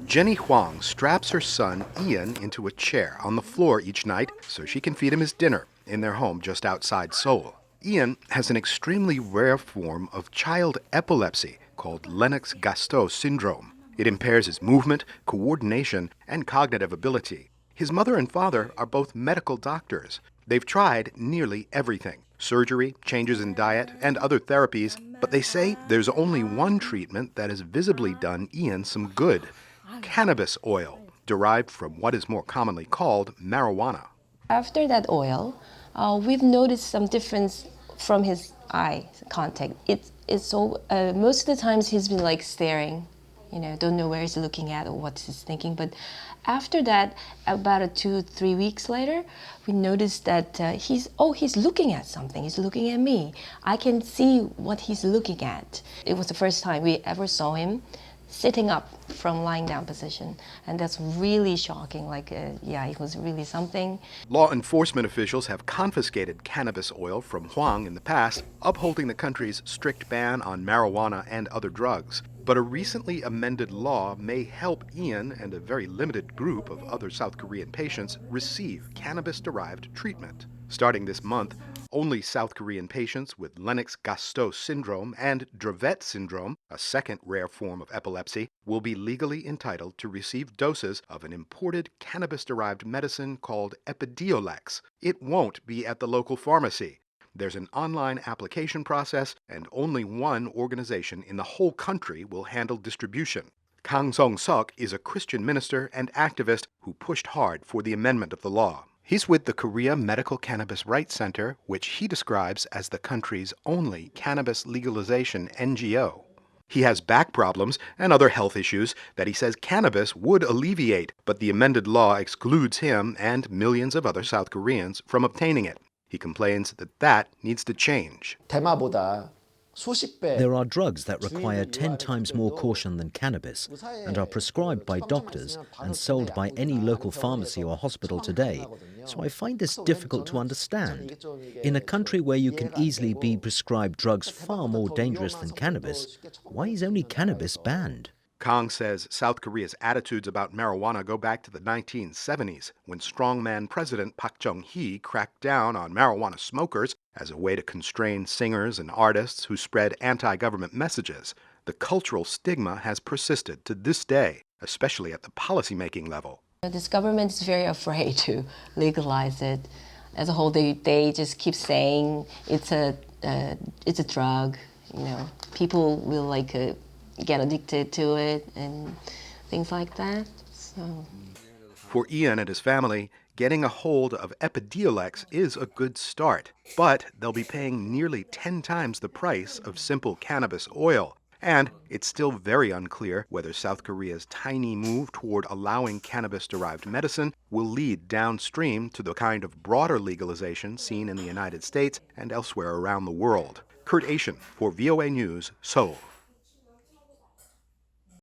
Jenny Huang straps her son Ian into a chair on the floor each night so she can feed him his dinner in their home just outside Seoul. Ian has an extremely rare form of child epilepsy called Lennox-Gastaut syndrome. It impairs his movement, coordination, and cognitive ability. His mother and father are both medical doctors. They've tried nearly everything: surgery, changes in diet, and other therapies, but they say there's only one treatment that has visibly done Ian some good: cannabis oil, derived from what is more commonly called marijuana. After that oil, we've noticed some difference from his eye contact. It's so most of the times he's been like staring, don't know where he's looking at or what he's thinking. But after that, about 2-3 weeks later, we noticed that he's looking at something. He's looking at me. I can see what he's looking at. It was the first time we ever saw him sitting up from lying down position, and that's really shocking. It was really something. Law enforcement officials have confiscated cannabis oil from Huang in the past, upholding the country's strict ban on marijuana and other drugs. But a recently amended law may help Ian and a very limited group of other South Korean patients receive cannabis-derived treatment. Starting this month, only South Korean patients with Lennox-Gastaut syndrome and Dravet syndrome, a second rare form of epilepsy, will be legally entitled to receive doses of an imported cannabis-derived medicine called Epidiolex. It won't be at the local pharmacy. There's an online application process, and only one organization in the whole country will handle distribution. Kang Song-seok is a Christian minister and activist who pushed hard for the amendment of the law. He's with the Korea Medical Cannabis Rights Center, which he describes as the country's only cannabis legalization NGO. He has back problems and other health issues that he says cannabis would alleviate, but the amended law excludes him and millions of other South Koreans from obtaining it. He complains that needs to change. There are drugs that require 10 times more caution than cannabis and are prescribed by doctors and sold by any local pharmacy or hospital today, so I find this difficult to understand. In a country where you can easily be prescribed drugs far more dangerous than cannabis, why is only cannabis banned? Kang says South Korea's attitudes about marijuana go back to the 1970s, when strongman President Park Chung-hee cracked down on marijuana smokers as a way to constrain singers and artists who spread anti-government messages. The cultural stigma has persisted to this day, especially at the policymaking level. This government is very afraid to legalize it. As a whole, they just keep saying it's a drug. People will get addicted to it and things like that. So, for Ian and his family, getting a hold of Epidiolex is a good start, but they'll be paying nearly 10 times the price of simple cannabis oil. And it's still very unclear whether South Korea's tiny move toward allowing cannabis-derived medicine will lead downstream to the kind of broader legalization seen in the United States and elsewhere around the world. Kurt Achin for VOA News, Seoul.